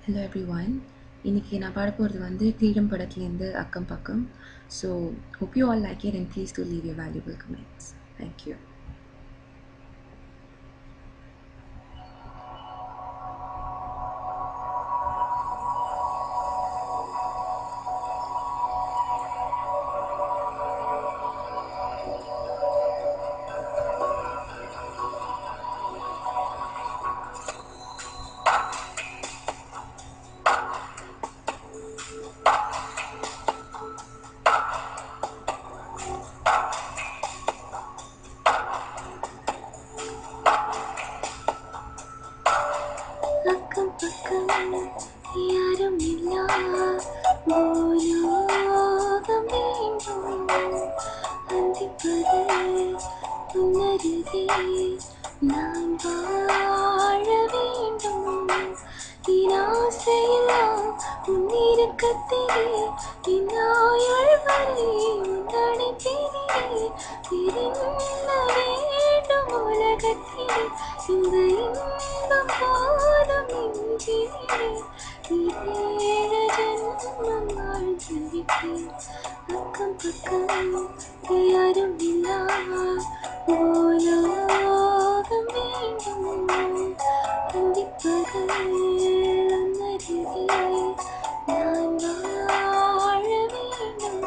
Hello everyone. இன்னைக்கு நான் பாட போகிறது வந்து தீரம் படத்துலேருந்து அக்கம் பக்கம். So hope you all like it and please do leave your valuable comments. Thank you. அக்கம் பக்கம் யாரும் இல்லா பூலோகம் வேண்டும் அந்திப்பது உன்னருகே நான் வாழ வேண்டும் என் ஆசையெல்லாம் உன்னிருக்கத்திலே என் ஆயுள் வரை உன்னடை பிரிவே பிரிந்த வேண்டும் உலகத்திலே இந்த இன்பம் போதும் நெஞ்சிலே ஏழு ஜென்மம் வாழ்ந்துவிட்டேன் அக்கம் பக்கம் யாரும் இல்லா பூலோகம் வேண்டும் அந்திப்பகல் உன்னருகே நான் வாழ வேண்டும்.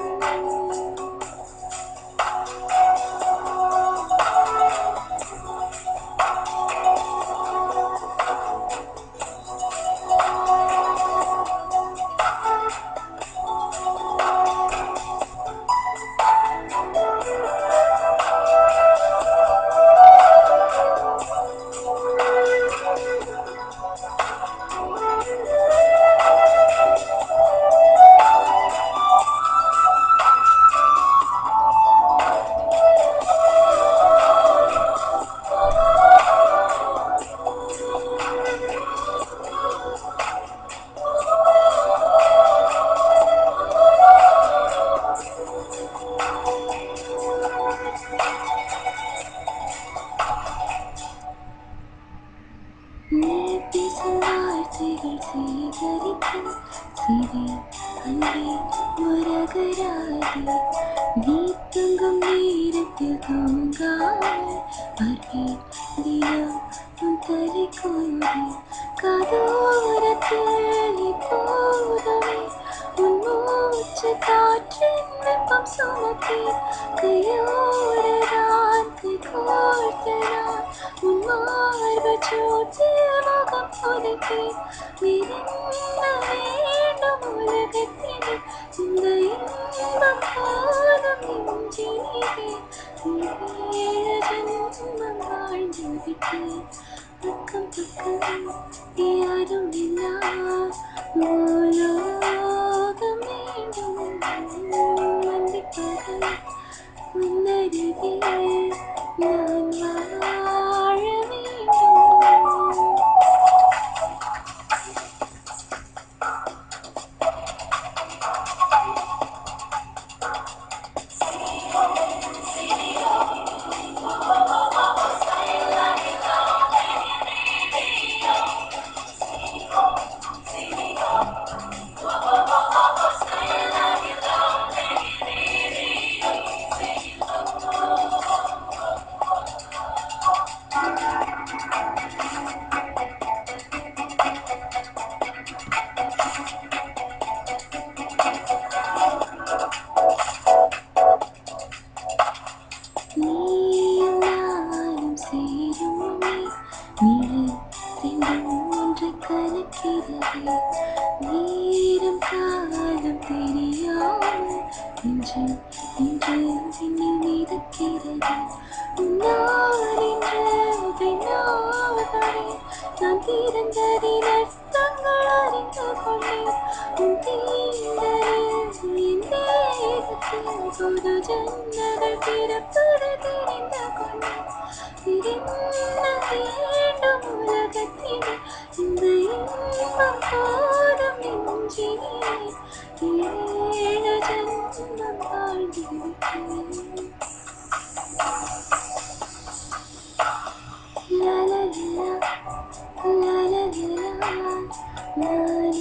பேசும் வார்த்தைகள் சேகரித்து சிறி அன்பே முரகராதே நீ தங்கும் நேரத்தில் தூங்காமல் பார்ப்பேன் தினம் உன் தலை கோரி கதோரத்தில் இப்போதுமே உன் மூச்சு காற்றின் வெப்பம் சுமப்பேன் கையோடு நான் கை கோர்த்தனான் உன் மார்பு சூட்டில் முகம் புதைப்பேன் விரிந்த வேண்டும் உலகத்திலே இந்த இன்பம் போதும் நெஞ்சினிலே ஏழு ஜென்மம் வாழ்ந்து விட்டேன் அக்கம் பக்கம் யாரும் இல்லா பூலோகம் வேண்டும் அந்திப்பகல் உன்னருகே நான் வாழ வேண்டும். நீயும் நானும் சேரும் நிழல் ரெண்டும் ஒன்று கலக்கிறது நேரம் காலம் தெரியாமல் இன்று இன்று விண்ணில் மிதக்கிறது உன்னால் என்று பெண்ணாவதானே நான் பிறந்ததின் அர்த்தங்கள் அறிந்து கொண்டேன் உன் தீண்டலில் என் தேகத்தில் புது ஜன்னங்கள் திறப்பது தெரிந்து கொண்டேன் பிரிந்த வேண்டும் உலகத்திலே இந்த இன்பம் போதும் நெஞ்சினிலே ஏழு ஜென்மம் வாழ்ந்து விட்டேன். La la la la la la la la la